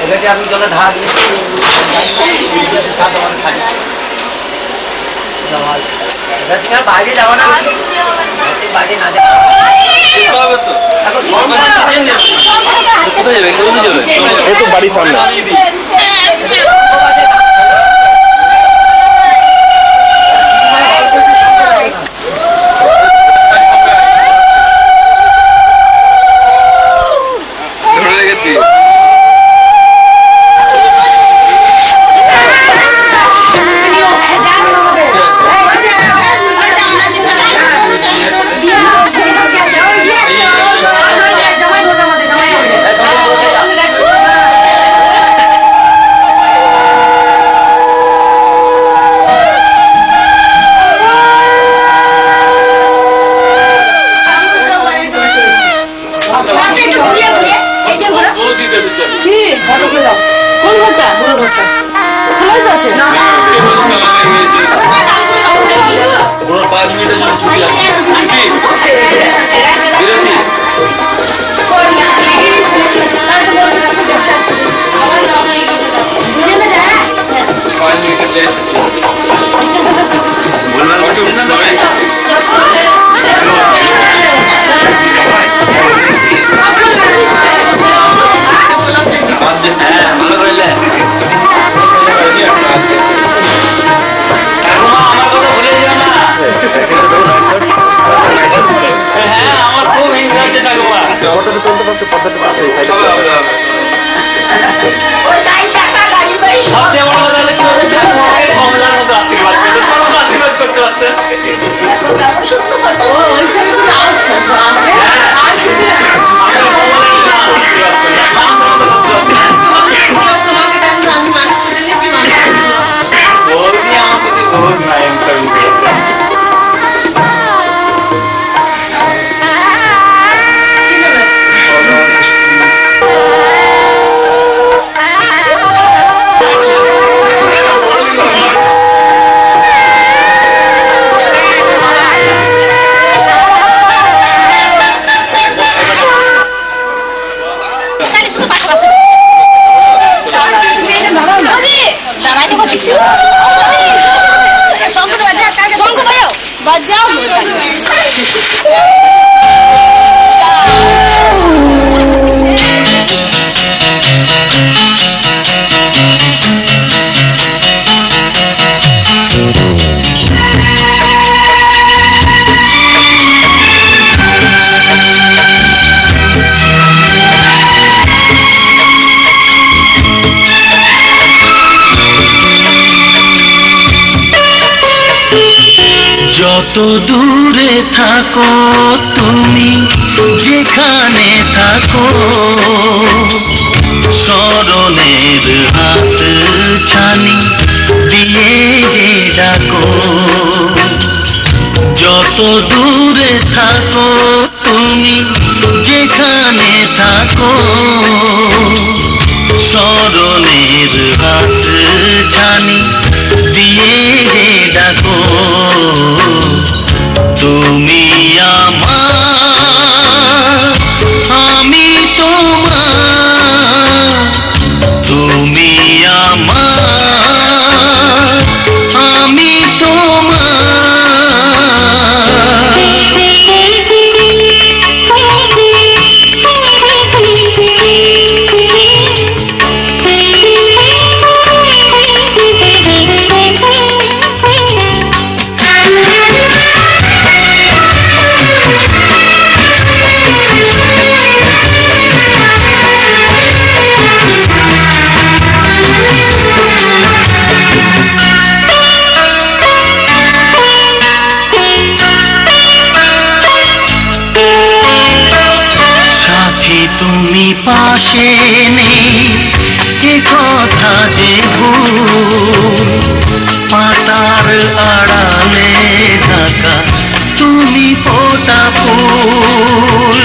এটাকে আমি জলে ঢাকা দিয়েছি সাথে আমাদের সাইড বাইরে যাওয়া না বাইরে না যাওয়া বাড়ির সামনে যত দূরে থাকো তুমি যেখানে থাকো স্মরণের হাত ছানি দিয়ে যে ডাকো যত দূরে থাকো তুমি যেখানে থাকো স্মরণের হাত ছানি দিয়ে যে ডাকো তুমি আমার আমি তোমার তুমি আমার আমি তুমি পাশে নেই এ কথা যে ভুল পাতার আড়ালে ঢাকা তুমি ফোটা ফুল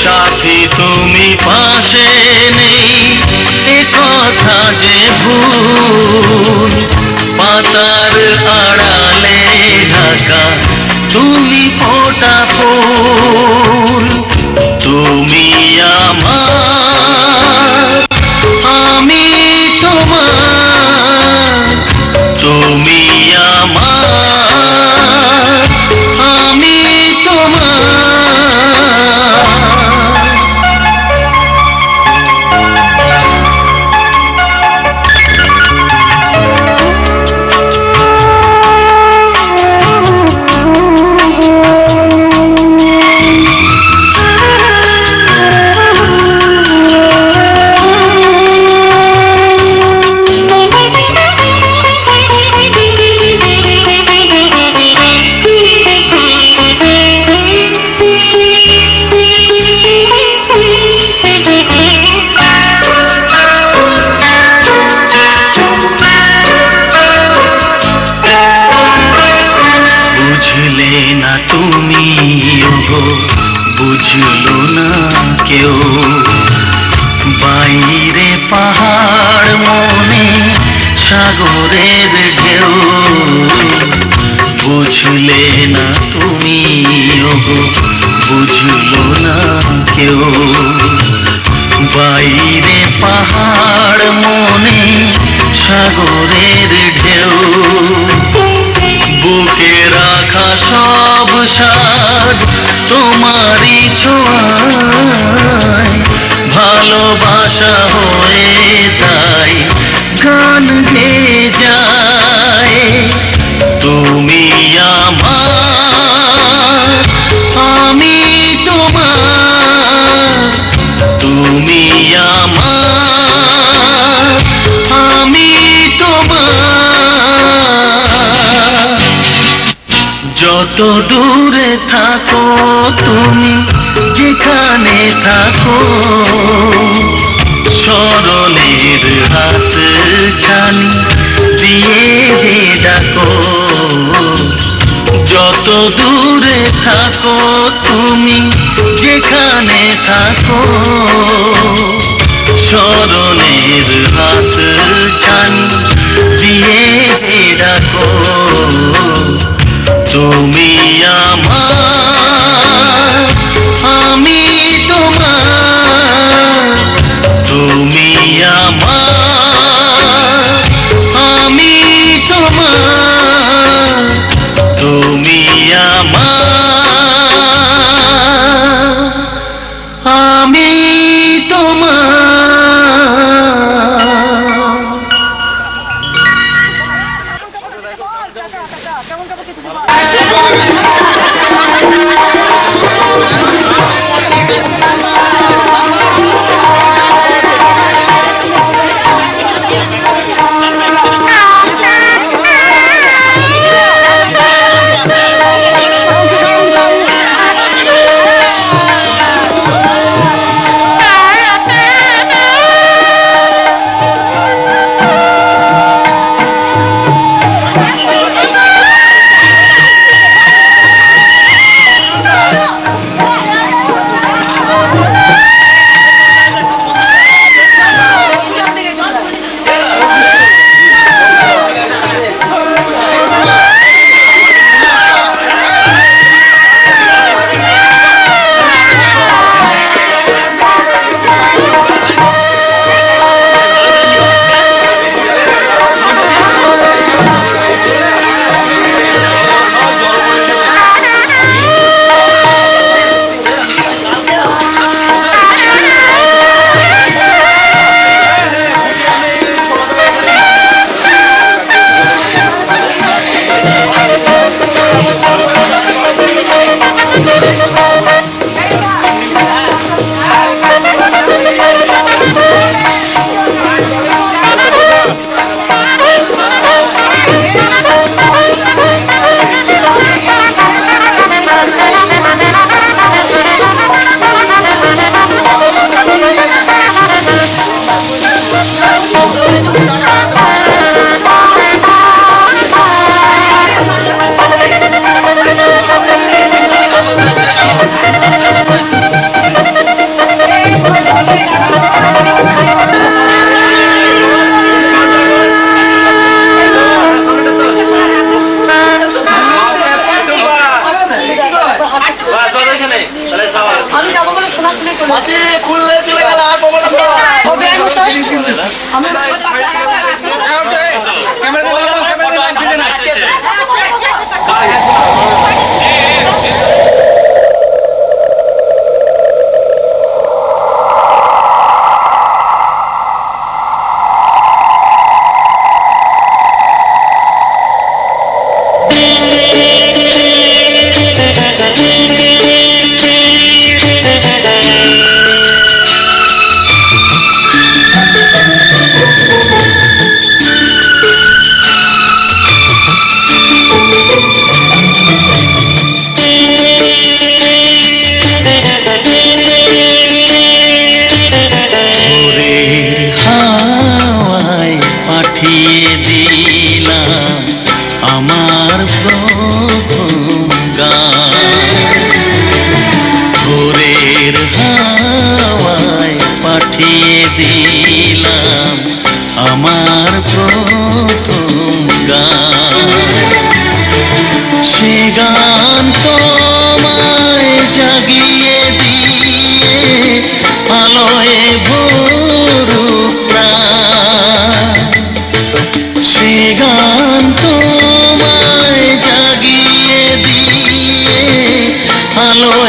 সাথী তুমি পাশে নেই এ কথা যে ভুল পাতার আড়ালে ঢাকা তুমি ফোটা ফুল তুমি বুঝলো না কেউ। বাইরে পাহাড় মনে সাগরের ঢেউ, বুঝলে না তুমি ওগো, বুঝলো না কেউ। বাইরে পাহাড় মনে সাগরের ঢেউ, বুকে রাখা সব সাদ তোমারই ছোঁয়ায়, ভালোবাসা হয়ে তাই গান গেয়ে যায়। তুমি আমার, আমি তোমার, তুমি আমার, আমি তোমার। যত দূরে থাকো তুমি, যেখানে থাকো, স্মরণের হাত ছানি দিয়ে যে ডাকো। যত দূরে থাকো তুমি, যেখানে থাকো, স্মরণের হাত ছানি দিয়ে যে ডাকো। তুমি আমার, আমি তোমার, তুমি আমার, আমি তোমার, তুমি আমার, আমি তোমার।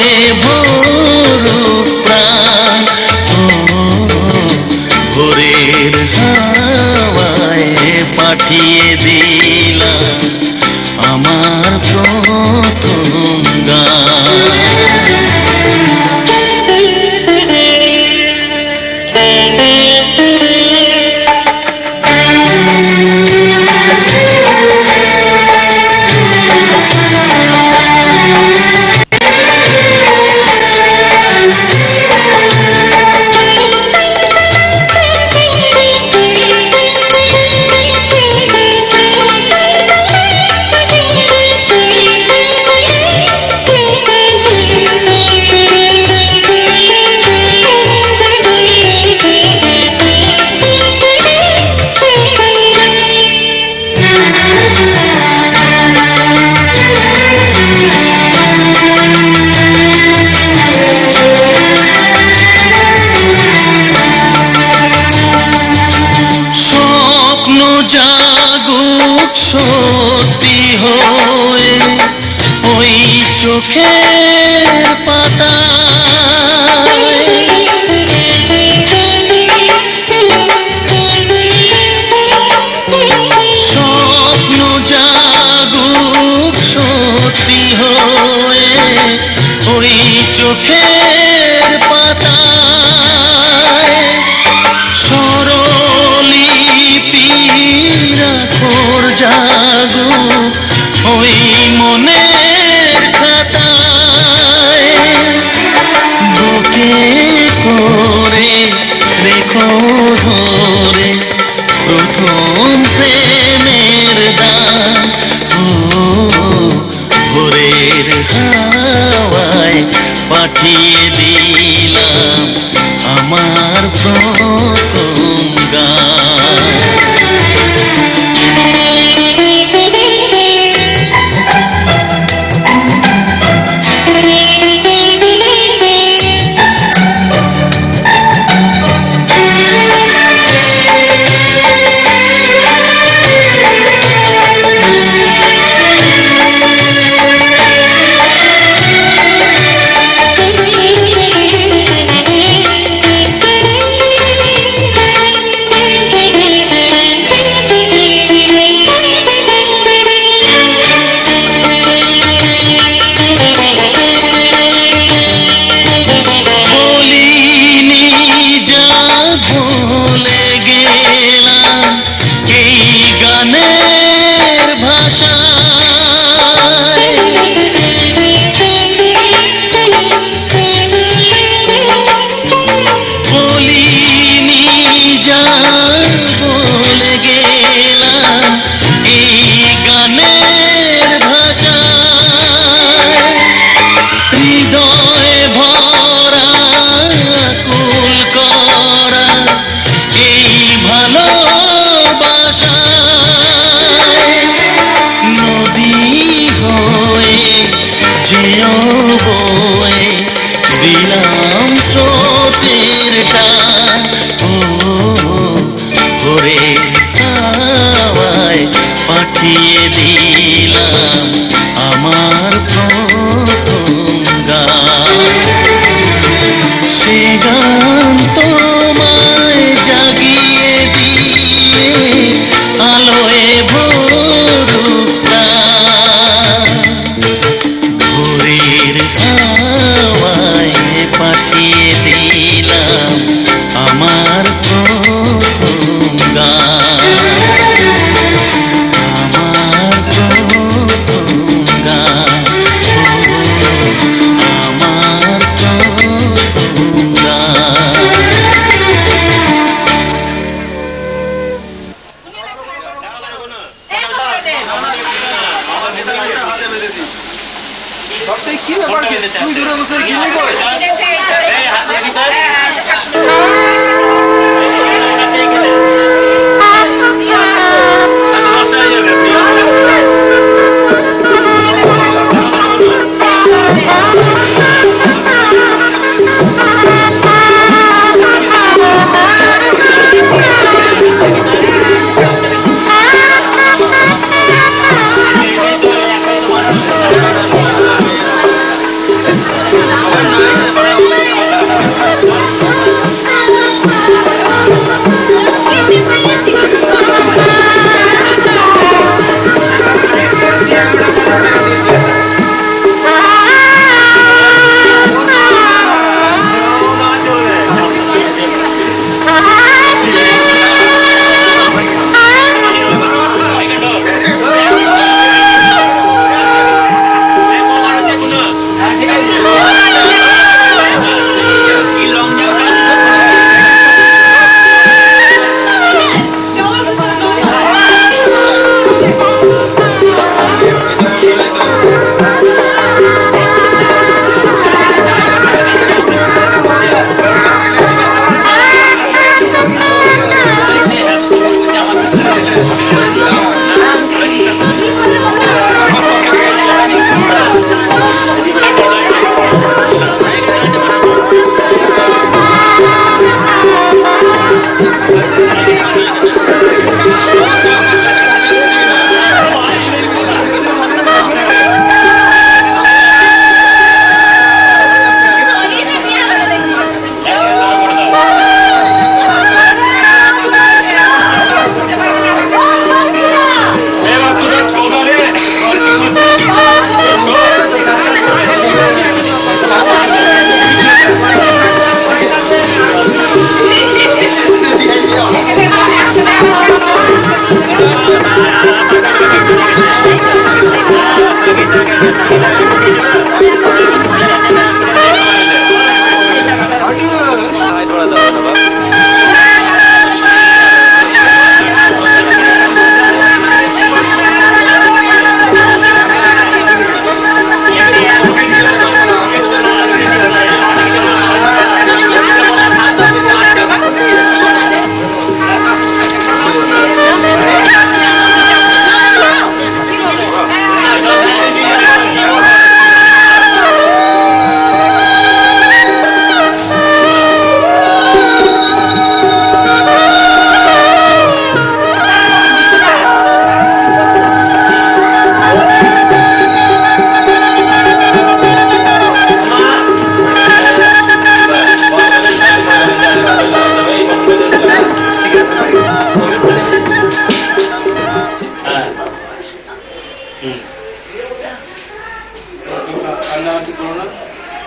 আলোয় ভরুক প্রাণ, ও ভোরের হাওয়ায় পাঠিয়ে দিলাম আমার প্রথম গান। জাগুক সত্যি হয়ে ওই চোখের পাতায়, স্বপ্ন জাগুক সত্যি হয়ে ওই চোখের পাতায়, রাখোর জাগুক ওই মনের খাতায়, বুকে করে রেখো ধরে প্রথম প্রেমের দান, ও ভোরের হাওয়ায় পাঠিয়ে দিলাম আমার প্রথম গান। ভুলে গেলাম এই গানের ভাষায়, বলিনি যা বলে গেলাম এই গানের ভাষায়, হৃদয় ভরা কুল করা এই ভালোবাসায়, নদী হয়ে যেও বয়ে দিলাম স্রোতের টান, ও ভোরের হাওয়ায় পাঠিয়ে দিলাম আমার প্রথম গান। সে গান তোমায় জাগিয়ে দিয়ে আলোয় ভরুক প্রাণ, ভোরের হাওয়ায় পাঠিয়ে দিলাম আমার প্রথম গান, আমার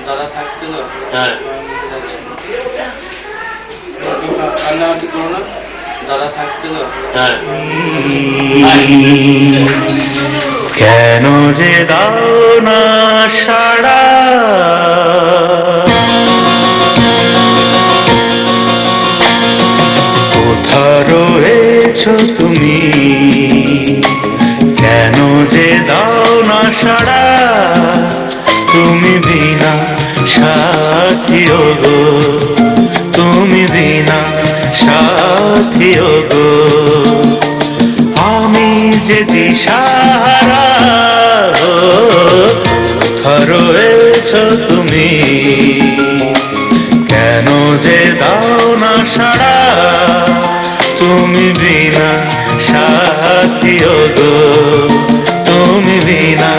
দাদা থাকছে তো হ্যাঁ কান্নাকাটি করো না, দাদা থাকছে তো। হ্যাঁ কেন যে দাও না সাড়া, কোথা রয়েছো তুমি, কেন যে দাও না সাড়া, তুমি বিনা সাথী গো, তুমি বিনা সাথী গো, আমি যে দিশাহারা, কোথা রয়েছো তুমি, কেন যে দাও না সাড়া, তুমি বিনা সাথী গো, তুমি বিনা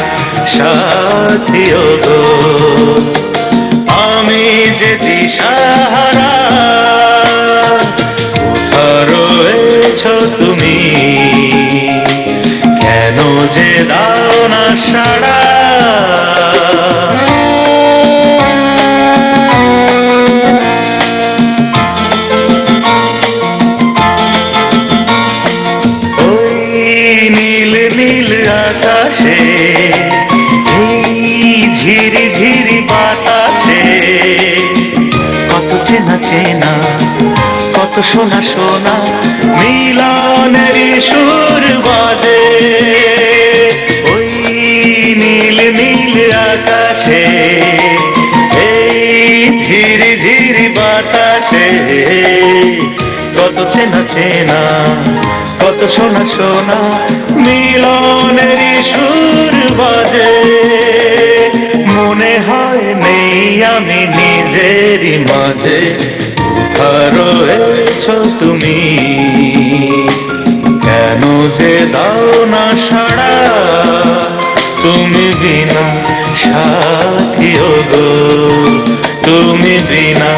সাথী গো, আমি যে দিশাহারা, কোথা রয়েছো তুমি, কেন যে দাও না সাড়া। আকাশে এই ঝিরি ঝিরি বাতাসে কত চেনা চেনা, কত শোনা শোনা মিলনের সুর বাজে, ওই নীল নীল আকাশে এই ঝিরি ঝিরি বাতাসে কত চেনা চেনা, কত শোনা শোনা মিলনের সুর বাজে, মনে হয় নেই আমি নিজেরই মাঝে, কোথা রয়েছো তুমি, কেন যে দাও না সাড়া, তুমি বিনা সাথী গো, তুমি বিনা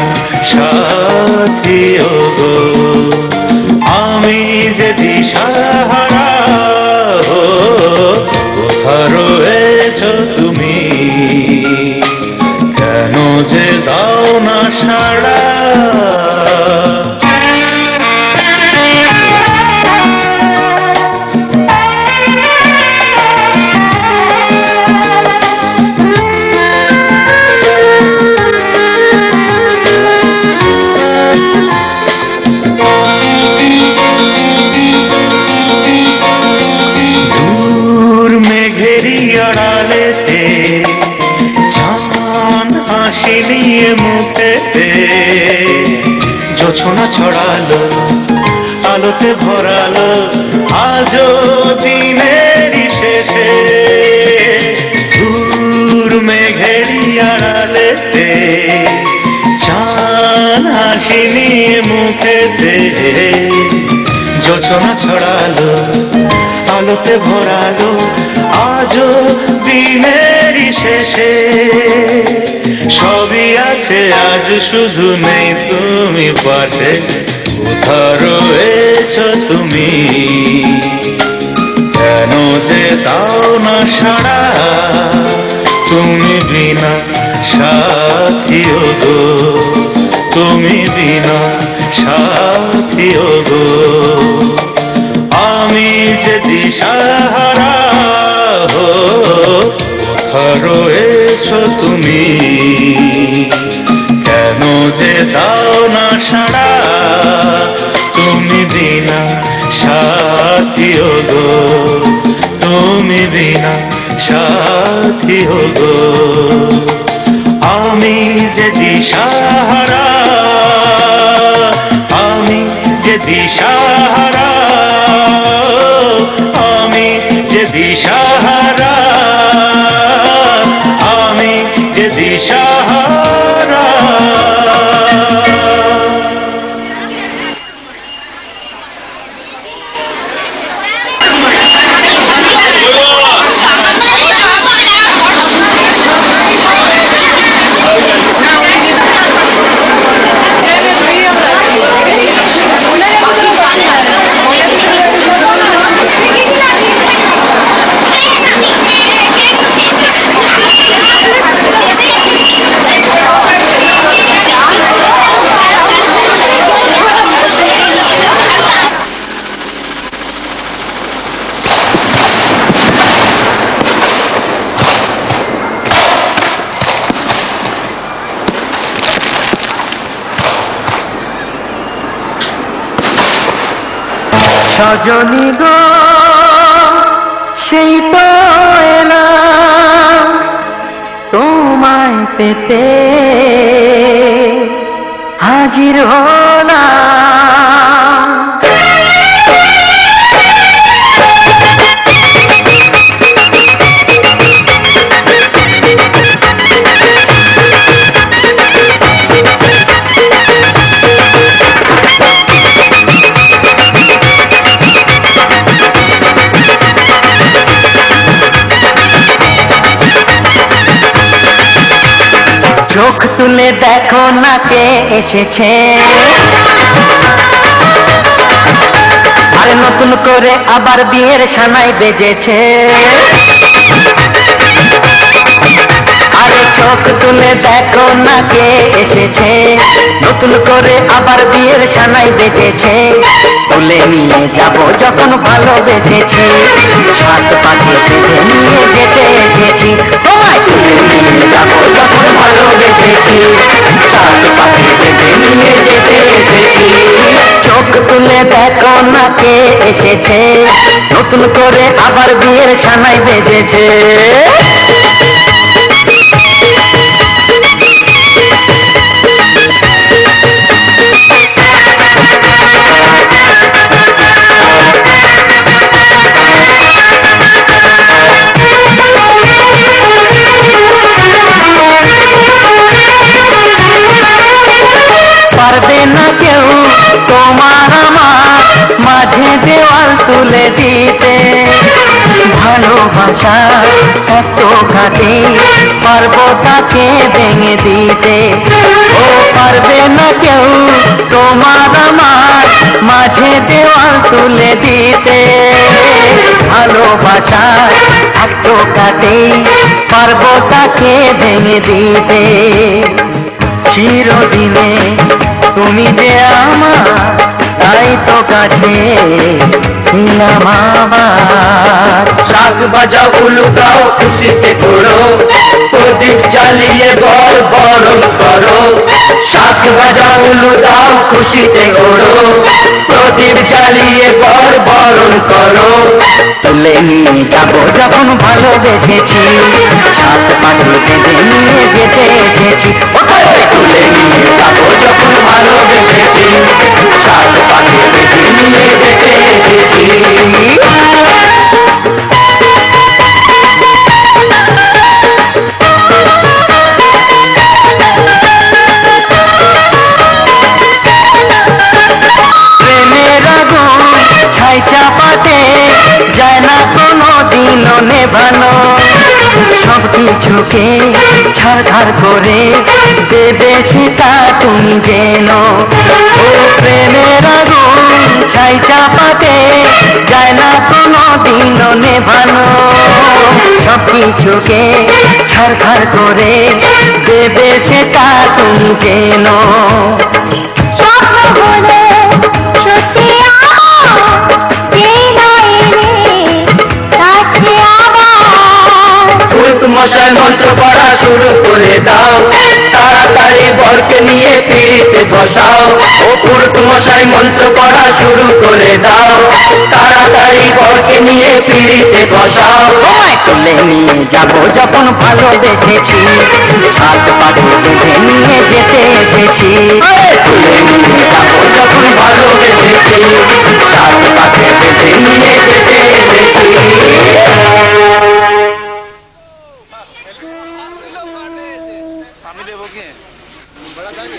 সাথী গো, আমি যে দিশাহারা, কোথা রয়েছো তুমি, কেন যে দাও না সাড়া। আড়ালেতে চাঁদ হাসি নিয়ে মুখেতে, জোছনা ছড়ালো আলোতে ভরালো আজও দিনের শেষে, দূর মেঘেরি আড়ালেতে চাঁদ হাসি নিয়ে মুখেতে, জোছনা ছড়ালো আলোতে ভরালো আজও দিনের শেষে, সবই আছে আজ শুধু নেই তুমি পাশে, কোথা রয়েছো তুমি, কেন যে দাও না সাড়া, তুমি বিনা সাথী গো, তুমি বিনা সাথী গো, আমি যে দিশাহারা, কোথা রয়েছো তুমি, কেন যে দাও না সাড়া, তুমি বিনা সাথী গো, তুমি বিনা সাথী গো, আমি যে দিশাহারা, আমি যে দিশাহারা, আমি যে দিশাহারা, আমি যে দিশাহারা। সজনী গো সেই তো এলাম তোমায় পেতে হাজির হলাম। চোখ তুলে দেখো না কে এসেছে, আরে নতুন করে আবার বিয়ের সানাই বেজেছে। আরে চোখ তুলে দেখো না কে এসেছে, নতুন করে আবার বিয়ের সানাই বেজেছে। তুলে নিয়ে যাব যখন ভালোবেসেছি, সাত পাখি বেঁধে নিয়ে যেতে এসেছি। তোমায় তুলে নিয়ে যাব যখন ভালোবেসেছি, সাত পাখি বেঁধে নিয়ে যেতে এসেছি। চোখ তুলে দেখো না কে এসেছে, নতুন করে আবার বিয়ের সানাই বেজেছে। পারবে না কেউ তোমার আমার মাঝে দেওয়াল তুলে দিতে, ভালোবাসা এত ঘাটে পারবো তাকে ভেঙে দিতে। ও পারবে না কেউ তোমার আমার মাঝে দেওয়াল তুলে দিতে, ভালোবাসা এত ঘাটে পারবো তাকে ভেঙে দিতে। চিরদিনে তুমি যে আমার, তাই তো কাছে ছিলাম আমার। শাক বাজাও উলু গাও খুশিতে করো, প্রদীপ জ্বালিয়ে বর বরণ করো। শাক বাজাও উলু দাও খুশিতে করো, প্রদীপ জ্বালিয়ে বর বরণ করো। তুলে নিয়ে যাব যখন ভালোবেসেছি, সাত পাখি বেঁধে নিয়ে যেতে এসেছি। তুলে নিয়ে যাব যখন ভালোবেসেছি, সাত পাখি বেঁধে নিয়ে যেতে এসেছি। প্রেমের আগুন ছাই চাপাতে যায় না কোনো দিনও নেভানো, সব কিছুকে ছাড়খাড় করে দেবে সেটা তুমি যেন। ও প্রেমের আগুন ছাই চাপাতে যায় না কোনো দিনও নেভানো, সব কিছুকে ছাড়খাড় করে দেবে সেটা তুমি যেন। মশাই মন্ত্র পড়া শুরু করে দাও, তাড়াতাড়ি বরকে নিয়ে পিড়িতে বসাও। ও পুরুত মশাই মন্ত্র পড়া শুরু করে দাও, তাড়াতাড়ি বরকে নিয়ে পিড়িতে বসাও। তোমায় তুলে নিয়ে যাব যখন ভালোবেসেছি, সাত পাখি বেঁধে নিয়ে যেতে এসেছি। তুলে নিয়ে যাব যখন ভালোবেসেছি, সাত পাখি বেঁধে নিয়ে যেতে এসেছি। আমি দেবো কি বড় থাকে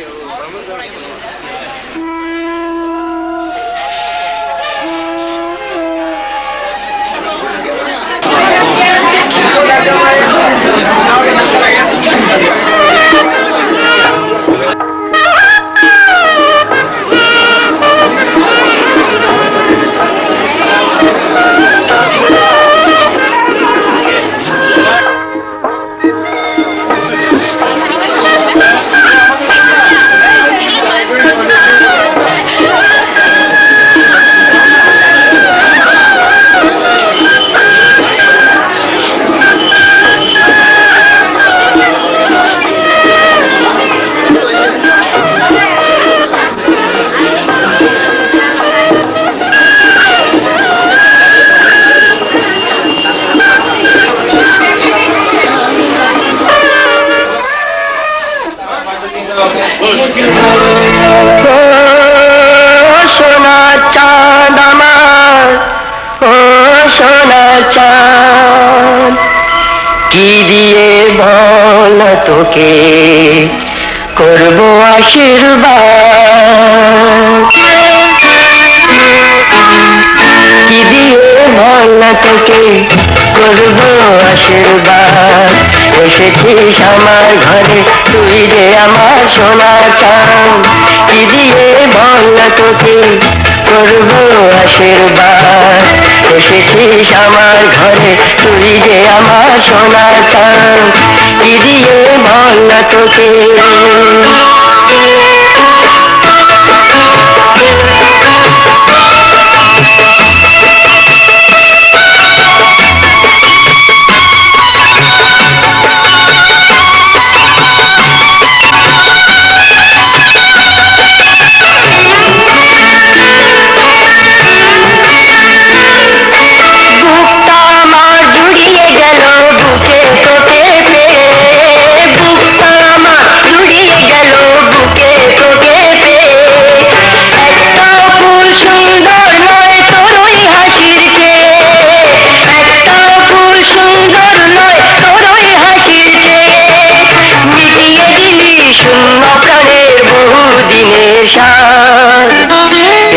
ও সোনা চাঁদ আমার, ও সোনা চাঁদ, কি দিয়ে বল তোকে করব আশীর্বাদ, কি দিয়ে বল তোকে করব আশীর্বাদ, এসেছিস আমার ঘরে তুই যে আমার সোনা চাঁদ, কি দিয়ে বল তোকে করব আশীর্বাদ, এসেছিস আমার ঘরে তুই যে আমার সোনা চাঁদ, কি দিয়ে বল তোকে।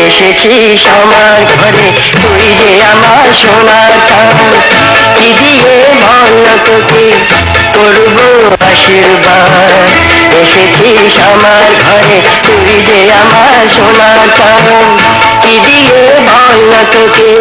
এসেছিস আমার ঘরে তুই যে আমার সোনা চাঁদ, কি দিয়ে বল তোকে করব আশীর্বাদ, এসেছিস আমার ঘরে তুই যে আমার সোনা চাঁদ, কি দিয়ে বল তোকে।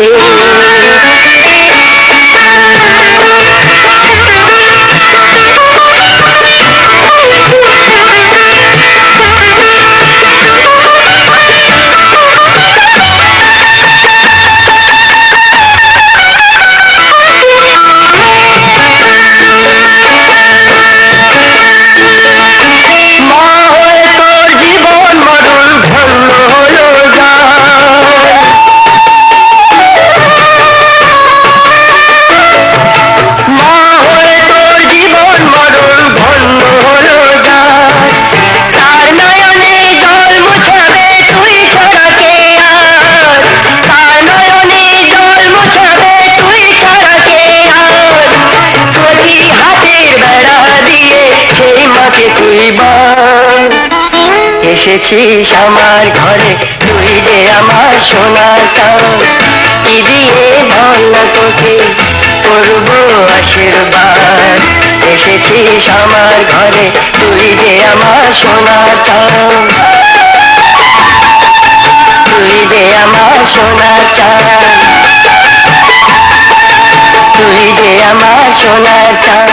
এসেছিস আমার ঘরে তুই যে আমার সোনা চাঁদ, কি দিয়ে বল তোকে করব আশীর্বাদ, এসেছিস আমার ঘরে তুই যে আমার সোনা চাঁদ, তুই যে আমার সোনা চাঁদ, তুই যে আমার সোনা চাঁদ।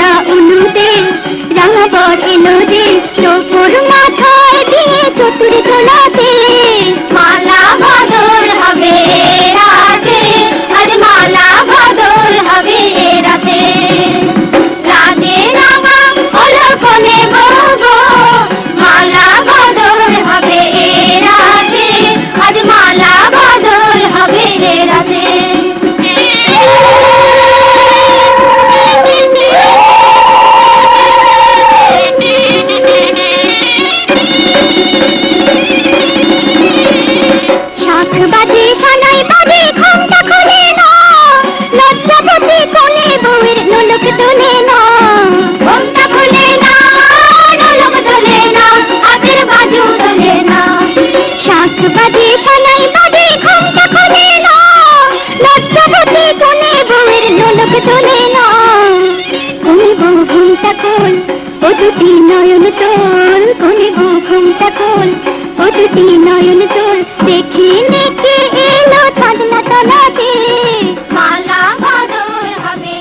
রাঙা উলুদে রাঙা বর এলো যে টোপর মাথায় দিয়ে চতুর দোলাতে মালা বদল হবে রাতে আজ মালা বদল হবে রাতে রাতে রাঙা হলো কোনে বগো মালা বদল হবে রাতে আজ মালা বদল হবে রাতে শাখ বাজে সানাই বাজে ঘন্টা খোলে না লজ্জাপতি কোনে বউয়ের নোলক তোলে না ঘন্টা খোলে না নোলক তোলে না হাতের বাজু তোলে না শাখ বাজে সানাই বাজে ঘন্টা খোলে না লজ্জাপতি কোনে বউয়ের নোলক তোলে না কোনে বউ ঘুমটা খোল ও দুটি নয়ন তোল কোনে বউ ঘুমটা খোল ও দুটি নয়ন তোল দেখি নেকে এলো চাঁদনা তলাতে মালা বদল হবে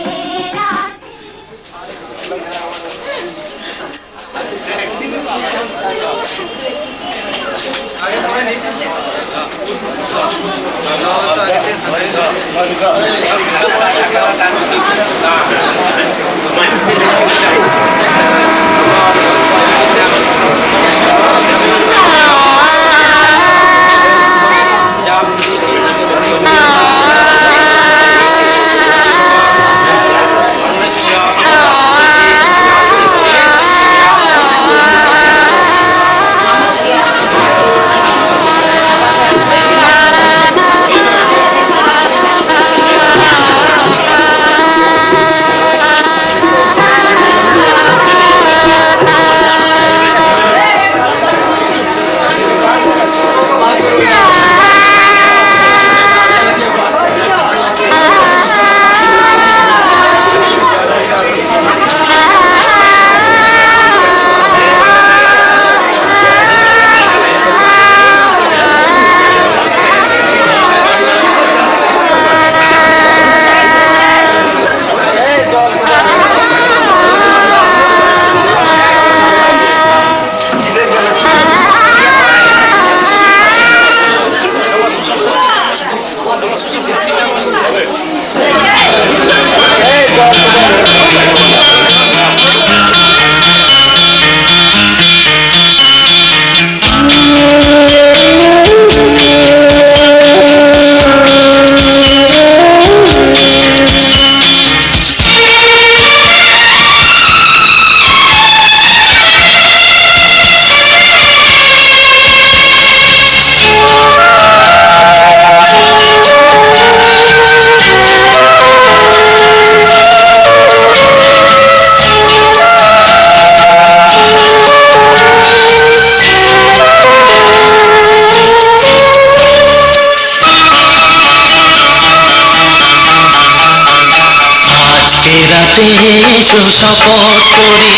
এসো শপথ করি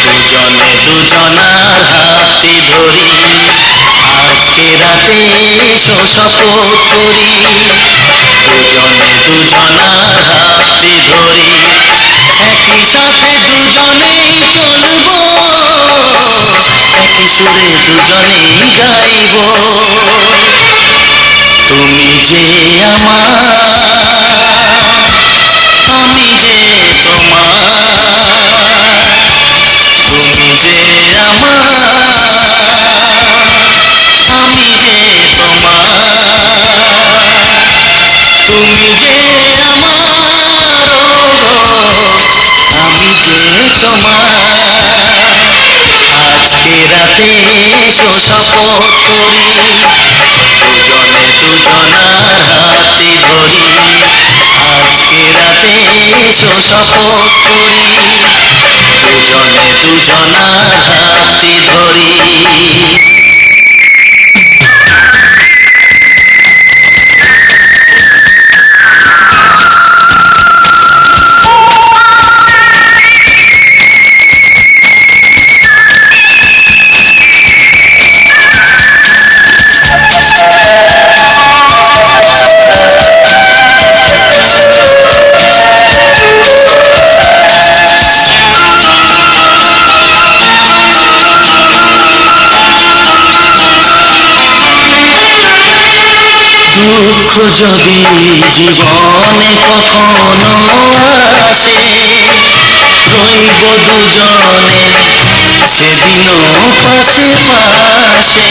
দুজনে দুজনার হাতটি ধরি আজকে রাতে এসো শপথ করি দুজনে দুজনার হাতটি ধরি একই সাথে দুজনেই চলবো একই সুরে দুজনেই গাইব তুমি যে আমার আমি যে তুমি যে আমি যে তুমি যে আমি যে আজকে রাতে এসো শপথ করি দুজনে দুজনার হাতটি ধরি আজকে রাতে এসো শপথ করি দুজনে দুজনার হাতটি ধরি দুঃখ যদি জীবনে কখনো আসে, রইব দুজনে সেদিনও পাশে পাশে।